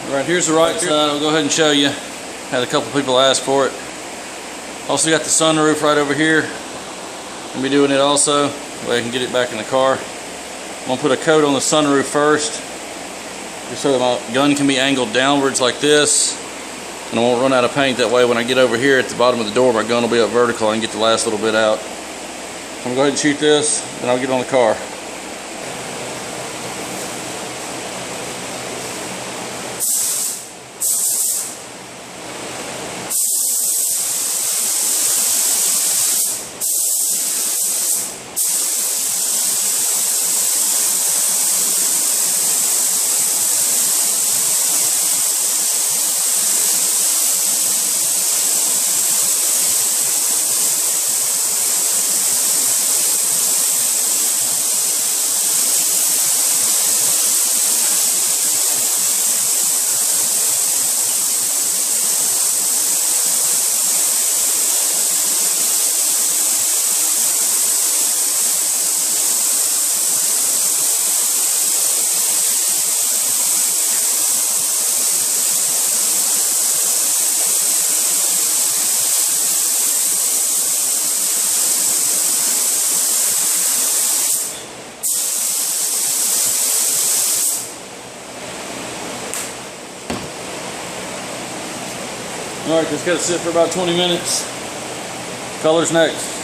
Alright, here's the right side. I'll go ahead and show you. Had a couple people ask for it. Also got the sunroof right over here. I'll be doing it also. That way I can get it back in the car. I'm going to put a coat on the sunroof first, just so that my gun can be angled downwards like this. And I won't run out of paint. That way when I get over here at the bottom of the door, my gun will be up vertical. I can get the last little bit out. I'm going to go ahead and shoot this, then I'll get on the car. Alright, just got to sit for about 20 minutes. Color's next.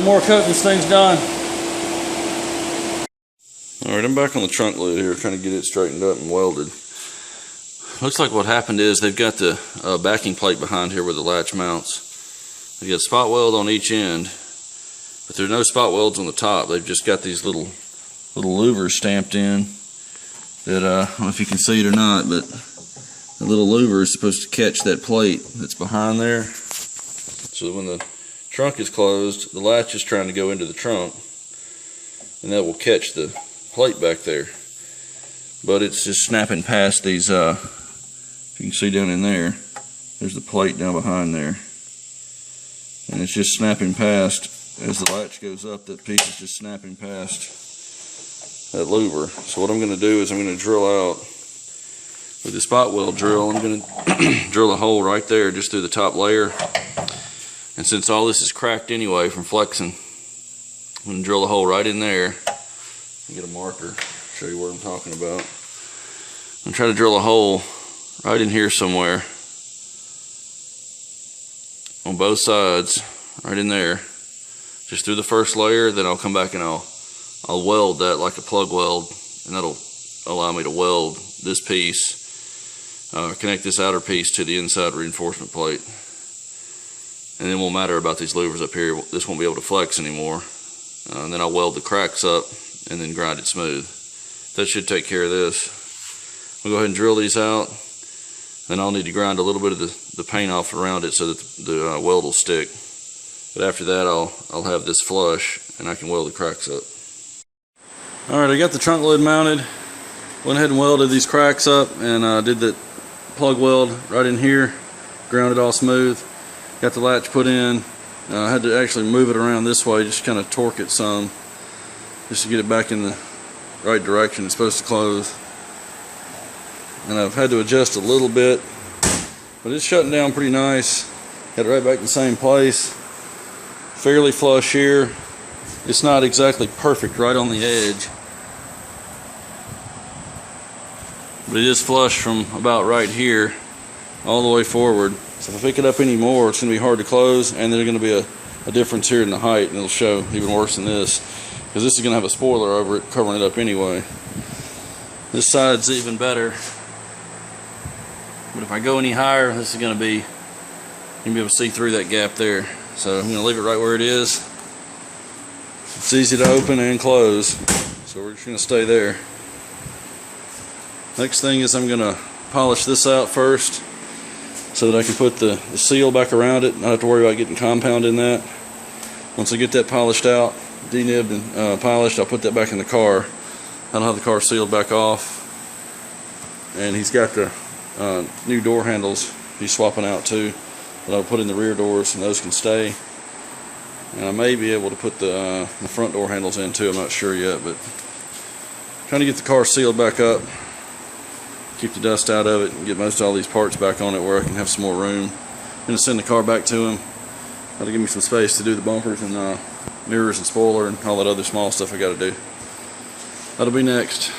more coating, this thing's done. Alright, I'm back on the trunk lid here, trying to get it straightened up and welded. Looks like what happened is they've got the backing plate behind here where the latch mounts. They've got spot weld on each end, but there are no spot welds on the top. They've just got these little louvers stamped in that, I don't know if you can see it or not, but the little louver is supposed to catch that plate that's behind there. So when the trunk is closed, the latch is trying to go into the trunk, and that will catch the plate back there. But it's just snapping past these, if you can see down in there, there's the plate down behind there. And it's just snapping past, as the latch goes up, that piece is just snapping past that louver. So what I'm going to do is I'm going to drill out with the spot weld drill. I'm going to drill a hole right there just through the top layer. And since all this is cracked anyway from flexing, I'm going to drill a hole right in there. Get a marker, show you what I'm talking about. I'm going to try to drill a hole right in here somewhere on both sides, right in there, just through the first layer. Then I'll come back and I'll weld that like a plug weld, and that'll allow me to weld this piece, connect this outer piece to the inside reinforcement plate, and then it won't matter about these louvers up here. This won't be able to flex anymore. And then I'll weld the cracks up and then grind it smooth. That should take care of this. We'll go ahead and drill these out. Then I'll need to grind a little bit of the paint off around it so that the weld will stick. But after that, I'll have this flush and I can weld the cracks up. Alright, I got the trunk lid mounted. Went ahead and welded these cracks up and did the plug weld right in here. Ground it all smooth. Got the latch put in. I had to actually move it around this way, just kind of torque it some, just to get it back in the right direction. It's supposed to close. And I've had to adjust a little bit, but it's shutting down pretty nice. Got it right back in the same place. Fairly flush here. It's not exactly perfect right on the edge, but it is flush from about right here all the way forward. So if I pick it up any more, it's going to be hard to close, and there's going to be a difference here in the height, and it'll show even worse than this, because this is going to have a spoiler over it covering it up anyway. This side's even better, but if I go any higher, this is going to be, you're going to be able to see through that gap there. So I'm going to leave it right where it is. It's easy to open and close, so we're just going to stay there. Next thing is I'm going to polish this out first, so that I can put the seal back around it. Not have to worry about getting compound in that. Once I get that polished out, denibbed and polished, I'll put that back in the car. I'll have the car sealed back off. And he's got the new door handles he's swapping out too, that I'll put in the rear doors, and those can stay. And I may be able to put the front door handles in too, I'm not sure yet, but trying to get the car sealed back up, keep the dust out of it, and get most all these parts back on it where I can have some more room. I'm going to send the car back to him. That'll give me some space to do the bumpers and mirrors and spoiler and all that other small stuff I got to do. That'll be next.